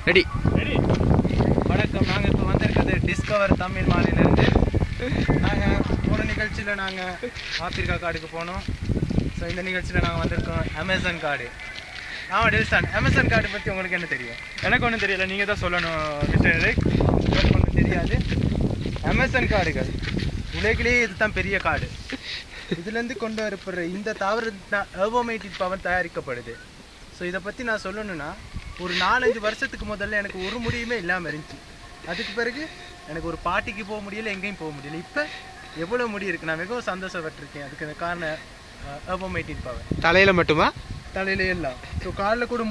Ready. வணக்கம். நாங்கள் இப்போ வந்திருக்கிறது டிஸ்கவர் தமிழ் மாநிலேருந்து. நாங்கள் போன நிகழ்ச்சியில் நாங்கள் ஆப்பிரிக்கா காடுக்கு போனோம். ஸோ இந்த நிகழ்ச்சியில் நாங்கள் வந்திருக்கோம் அமேசான் காடு. டெல்ஸ்டான் அமேசான் காடு பற்றி உங்களுக்கு என்ன தெரியும்? எனக்கு ஒன்றும் தெரியல, நீங்கள் தான் சொல்லணும் மிஸ்டர் எரிக். எனக்கு ஒன்றும் தெரியாது. அமேசான் காடுகள் உலகிலேயே இதுதான் பெரிய காடு. இதுலேருந்து கொண்டு வரப்படுற இந்த தாவரத்தான் எர்வோமேட்டிக் பவர் தயாரிக்கப்படுது. ஸோ இதை பற்றி நான் சொல்லணுன்னா, ஒரு 4-5 வருஷத்துக்கு முதல்ல எனக்கு ஒரு முடியுமே இல்லாமல் இருந்துச்சு. அதுக்கு பிறகு எனக்கு ஒரு பாட்டிக்கு போக முடியல, எங்கேயும் போக முடியல. இப்போ எவ்வளோ முடி இருக்குது, நான் மிகவும் சந்தோஷப்பட்டிருக்கேன். அதுக்கு காரணம் எர்வோமேட்டிக் பவர். தலையில் மட்டுமா? தலையில எல்லாம். ஸோ காலில் கூட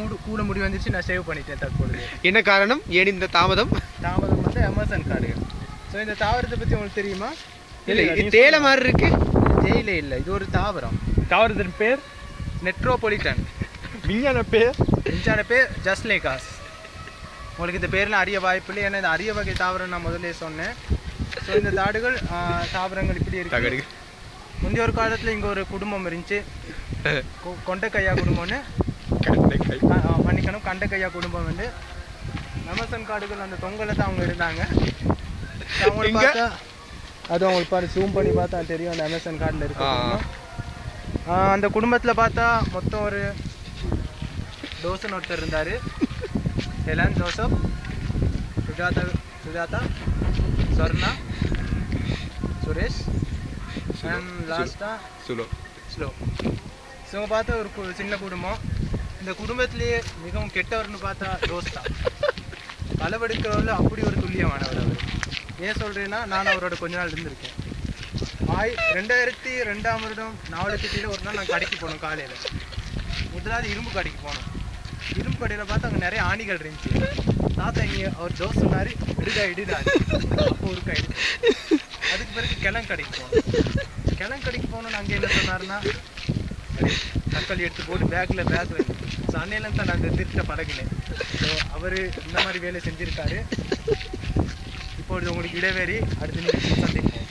முடி வந்துச்சு. நான் சேவ் பண்ணிட்டேன் தற்பொழுது. என்ன காரணம்? ஏன் இந்த தாமதம் வந்து அமேசான் காடுகள். ஸோ இந்த தாவரத்தை பற்றி உங்களுக்கு தெரியுமா? இல்லை, இது தேயிலை மாதிரி இருக்கு. தேயிலை இல்லை, இது ஒரு தாவரம். தாவரத்தின் பேர் நெட்ரோபொலிட்டன். விஞ்ஞான பேர் ஜஸ்லேகாஸ். உங்களுக்கு இந்த பேர்லாம் அறிய வாய்ப்பு இல்லை, ஏன்னா இந்த அரிய வகை தாவரம் நான் முதல்ல சொன்னேன். ஸோ இந்த தாவரங்கள் இப்படி இருக்கு. முந்தைய ஒரு காலத்தில் இங்கே ஒரு குடும்பம் இருந்துச்சு, கொண்டைக்கையா குடும்பம்னு. மன்னிக்கணும், கண்டைக்கையா குடும்பம் வந்து அமேசான் காடுகள் அந்த தொங்கலில் தான் அவங்க இருந்தாங்க. அவங்களுக்கு பார்த்தா அது அவங்களுக்கு பாரு, ஜூம் பண்ணி பார்த்தா தெரியும் அந்த அமேசான் காட்டில் இருக்கு. அந்த குடும்பத்தில் பார்த்தா மொத்தம் ஒரு டோசன் ஒருத்தர் இருந்தார். Helen, Joseph, Sujatha, Swarna, Suresh and லாஸ்ட்டாக ஸ்லோ. ஸோ பார்த்தா ஒரு சின்ன குடும்பம். இந்த குடும்பத்திலேயே மிகவும் கெட்டவர்னு பார்த்தா ரோஸ் தான். களவெடுக்கிறவர்கள அப்படி ஒரு துல்லியமானவர் அவர். ஏன் சொல்கிறேன்னா, நான் அவரோட கொஞ்ச நாள் இருந்திருக்கேன். 2002ஆம் வருடம் நாவலத்திட்டியில் ஒரு நாள் நான் கடைக்கு போனோம். காலையில் முதலாவது இரும்பு கடைக்கு போனோம். இரும்பு கடையில் பார்த்தா அங்கே நிறைய ஆணிகள் இருந்துச்சு. தாத்தா இங்கே அவர் ஜோஸ் சொன்னார், இடுதாரு. அப்போ ஒரு கைடு. அதுக்கு பிறகு கிழங்கடைக்கு போனோம். அங்கே என்ன சொன்னார்னா, தக்காளி எடுத்து போட்டு பேக்கில் ஸோ அன்னையிலேருந்து தான் நாங்கள் திருட்ட பழகினேன். ஸோ அவர் இந்த மாதிரி வேலை செஞ்சுருக்காரு. இப்பொழுது உங்களுக்கு இடைவேறி அடுத்த நிமிஷம் சந்திப்போம்.